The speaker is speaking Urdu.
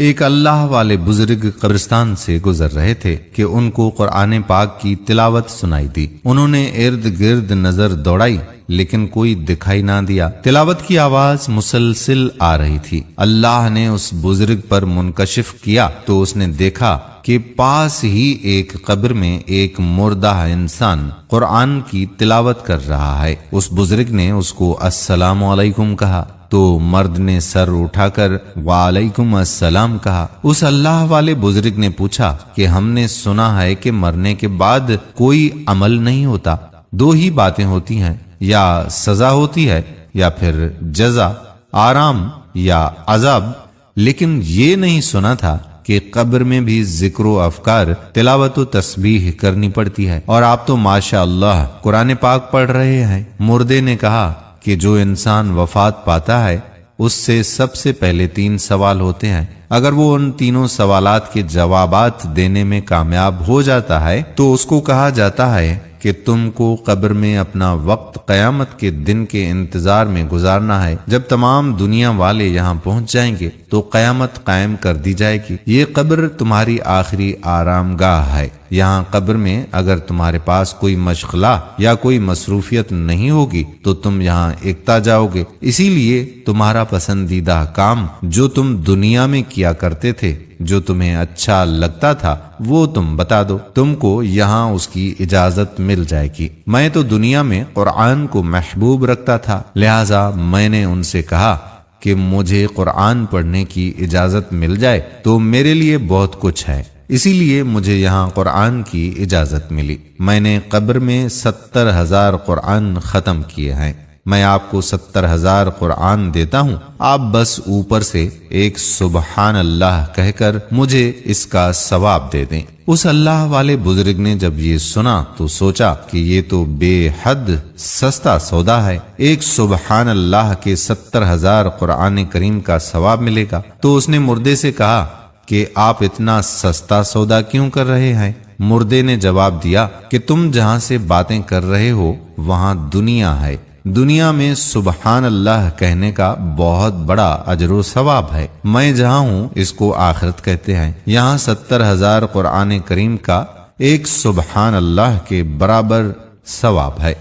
ایک اللہ والے بزرگ قبرستان سے گزر رہے تھے کہ ان کو قرآن پاک کی تلاوت سنائی دی۔ انہوں نے ارد گرد نظر دوڑائی لیکن کوئی دکھائی نہ دیا۔ تلاوت کی آواز مسلسل آ رہی تھی۔ اللہ نے اس بزرگ پر منکشف کیا تو اس نے دیکھا کہ پاس ہی ایک قبر میں ایک مردہ انسان قرآن کی تلاوت کر رہا ہے۔ اس بزرگ نے اس کو السلام علیکم کہا تو مرد نے سر اٹھا کر وعلیکم السلام کہا۔ اس اللہ والے بزرگ نے پوچھا کہ ہم نے سنا ہے کہ مرنے کے بعد کوئی عمل نہیں ہوتا، دو ہی باتیں ہوتی ہیں، یا سزا ہوتی ہے یا پھر جزا، آرام یا عذاب، لیکن یہ نہیں سنا تھا کہ قبر میں بھی ذکر و افکار، تلاوت و تسبیح کرنی پڑتی ہے، اور آپ تو ماشاء اللہ قرآن پاک پڑھ رہے ہیں۔ مردے نے کہا کہ جو انسان وفات پاتا ہے اس سے سب سے پہلے 3 سوال ہوتے ہیں، اگر وہ ان تینوں سوالات کے جوابات دینے میں کامیاب ہو جاتا ہے تو اس کو کہا جاتا ہے کہ تم کو قبر میں اپنا وقت قیامت کے دن کے انتظار میں گزارنا ہے۔ جب تمام دنیا والے یہاں پہنچ جائیں گے تو قیامت قائم کر دی جائے گی۔ یہ قبر تمہاری آخری آرام گاہ ہے۔ یہاں قبر میں اگر تمہارے پاس کوئی مشغلہ یا کوئی مصروفیت نہیں ہوگی تو تم یہاں اکتا جاؤ گے، اسی لیے تمہارا پسندیدہ کام جو تم دنیا میں کیا کرتے تھے، جو تمہیں اچھا لگتا تھا، وہ تم بتا دو، تم کو یہاں اس کی اجازت مل جائے گی۔ میں تو دنیا میں قرآن کو محبوب رکھتا تھا، لہٰذا میں نے ان سے کہا کہ مجھے قرآن پڑھنے کی اجازت مل جائے تو میرے لیے بہت کچھ ہے، اسی لیے مجھے یہاں قرآن کی اجازت ملی۔ میں نے قبر میں 70,000 قرآن ختم کیے ہیں۔ میں آپ کو 70,000 قرآن دیتا ہوں، آپ بس اوپر سے ایک سبحان اللہ کہہ کر مجھے اس کا ثواب دے دیں۔ اس اللہ والے بزرگ نے جب یہ سنا تو سوچا کہ یہ تو بے حد سستا سودا ہے، ایک سبحان اللہ کے 70,000 قرآن کریم کا ثواب ملے گا۔ تو اس نے مردے سے کہا کہ آپ اتنا سستا سودا کیوں کر رہے ہیں؟ مردے نے جواب دیا کہ تم جہاں سے باتیں کر رہے ہو وہاں دنیا ہے، دنیا میں سبحان اللہ کہنے کا بہت بڑا اجر و ثواب ہے، میں جہاں ہوں اس کو آخرت کہتے ہیں، یہاں 70,000 قرآن کریم کا ایک سبحان اللہ کے برابر ثواب ہے۔